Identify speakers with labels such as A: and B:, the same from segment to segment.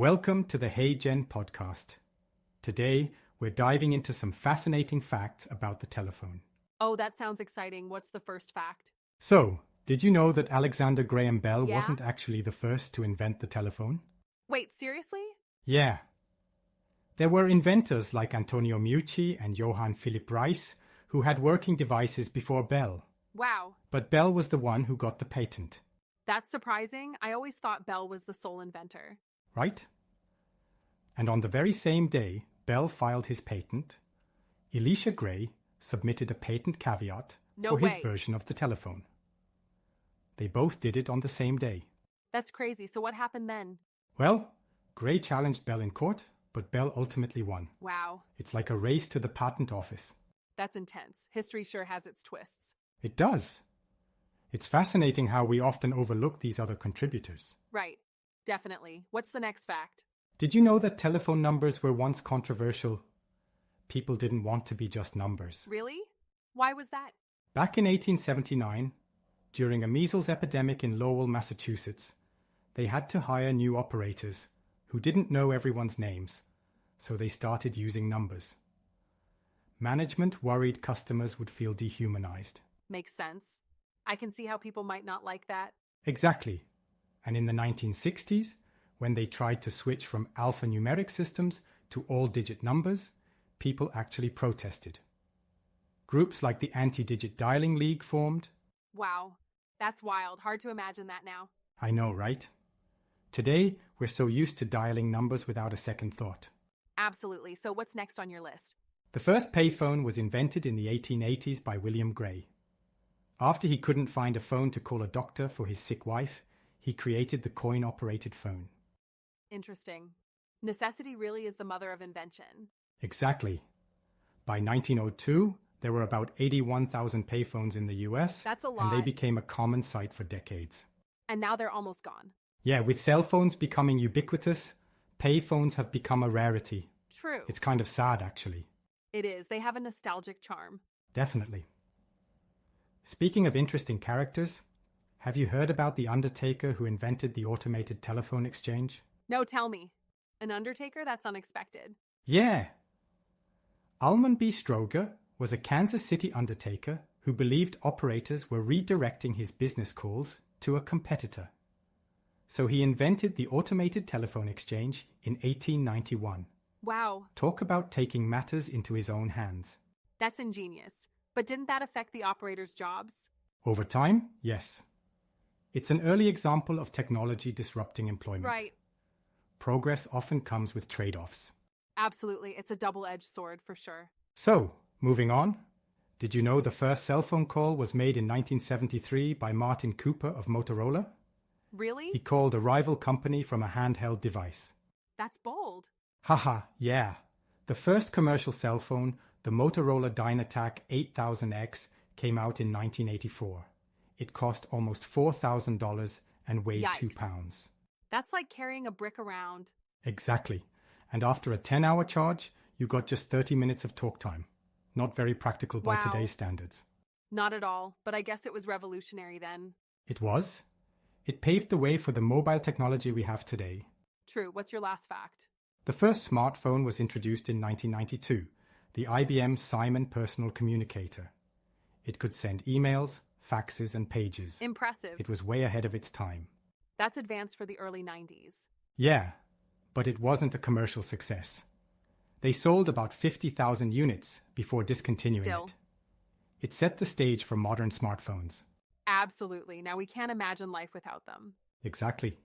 A: Welcome to the HeyGen podcast. Today, we're diving into some fascinating facts about the telephone.
B: Oh, that sounds exciting. What's the first fact?
A: So, did you know that Alexander Graham Bell
B: Yeah?
A: wasn't actually the first to invent the telephone?
B: Wait, seriously?
A: Yeah. There were inventors like Antonio Meucci and Johann Philipp Reis who had working devices before Bell.
B: Wow,
A: But Bell was the one who got the patent,
B: that's surprising. I always thought Bell was the sole inventor.
A: right? And on the very same day Bell filed his patent, Elisha Gray submitted a patent caveat
B: No
A: for his
B: way.
A: version of the telephone. They both did it on the same day.
B: That's crazy. So what happened then?
A: Well, Gray challenged Bell in court, but Bell ultimately won.
B: Wow,
A: It's like a race to the patent office.
B: that's intense. History sure has its twists.
A: It does. It's fascinating how we often overlook these other contributors.
B: Right, definitely. What's the next fact?
A: Did you know that telephone numbers were once controversial? People didn't want to be just numbers.
B: Really? Why was that?
A: Back in 1879, during a measles epidemic in Lowell, Massachusetts, they had to hire new operators who didn't know everyone's names, so they started using numbers. Management worried customers would feel dehumanized.
B: Makes sense. I can see how people might not like that.
A: Exactly. And in the 1960s, when they tried to switch from alphanumeric systems to all-digit numbers, people actually protested. Groups like the Anti-Digit Dialing League formed.
B: Wow, that's wild. Hard to imagine that now.
A: I know, right? Today, we're so used to dialing numbers without a second thought.
B: Absolutely. So what's next on your list?
A: The first payphone was invented in the 1880s by William Gray. After he couldn't find a phone to call a doctor for his sick wife, he created the coin-operated phone.
B: Interesting. Necessity really is the mother of invention.
A: Exactly. By 1902, there were about 81,000 payphones in the US,
B: That's a
A: and they
B: lot.
A: became a common sight for decades.
B: And now they're almost gone.
A: Yeah, with cell phones becoming ubiquitous, payphones have become a rarity.
B: True.
A: It's kind of sad, actually.
B: It is. They have a nostalgic charm.
A: Definitely. Speaking of interesting characters, have you heard about the undertaker who invented the automated telephone exchange?
B: No, tell me. An undertaker? That's unexpected.
A: Yeah. Almon B. Stroger was a Kansas City undertaker who believed operators were redirecting his business calls to a competitor. So he invented the automated telephone exchange in 1891.
B: Wow,
A: Talk about taking matters into his own hands.
B: that's ingenious. But didn't that affect the operators' jobs?
A: Over time, yes. It's an early example of technology disrupting employment.
B: Right.
A: Progress often comes with trade-offs.
B: Absolutely. It's a double-edged sword for sure.
A: So, moving on. Did you know the first cell phone call was made in 1973 by Martin Cooper of Motorola?
B: Really?
A: He called a rival company from a handheld device.
B: That's bold.
A: Haha, yeah. The first commercial cell phone, the Motorola Dynatac 8000X, came out in 1984. It cost almost $4,000 and weighed
B: Yikes.
A: 2 pounds.
B: That's like carrying a brick around.
A: Exactly. And after a 10-hour charge, you got just 30 minutes of talk time. Not very practical by
B: Wow.
A: today's standards.
B: Not at all, but I guess it was revolutionary then.
A: It was. It paved the way for the mobile technology we have today.
B: True. What's your last fact?
A: The first smartphone was introduced in 1992, the IBM Simon Personal Communicator. It could send emails, faxes, and pages.
B: Impressive.
A: It was way ahead of its time.
B: That's advanced for the early 90s.
A: Yeah, but it wasn't a commercial success. They sold about 50,000 units before discontinuing
B: Still.
A: it. It set the stage for modern smartphones.
B: Absolutely. Now we can't imagine life without them.
A: Exactly.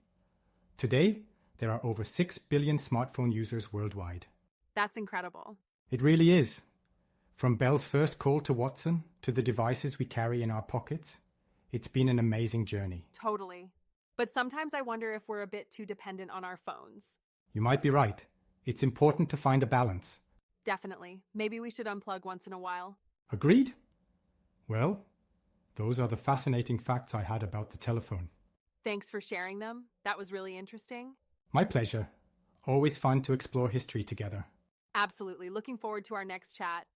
A: Today, there are over 6 billion smartphone users worldwide.
B: That's incredible.
A: It really is. From Bell's first call to Watson to the devices we carry in our pockets, it's been an amazing journey.
B: Totally. But sometimes I wonder if we're a bit too dependent on our phones.
A: You might be right. It's important to find a balance.
B: Definitely. Maybe we should unplug once in a while.
A: Agreed? Well, those are the fascinating facts I had about the telephone.
B: Thanks for sharing them. That was really interesting.
A: My pleasure. Always fun to explore history together.
B: Absolutely. Looking forward to our next chat.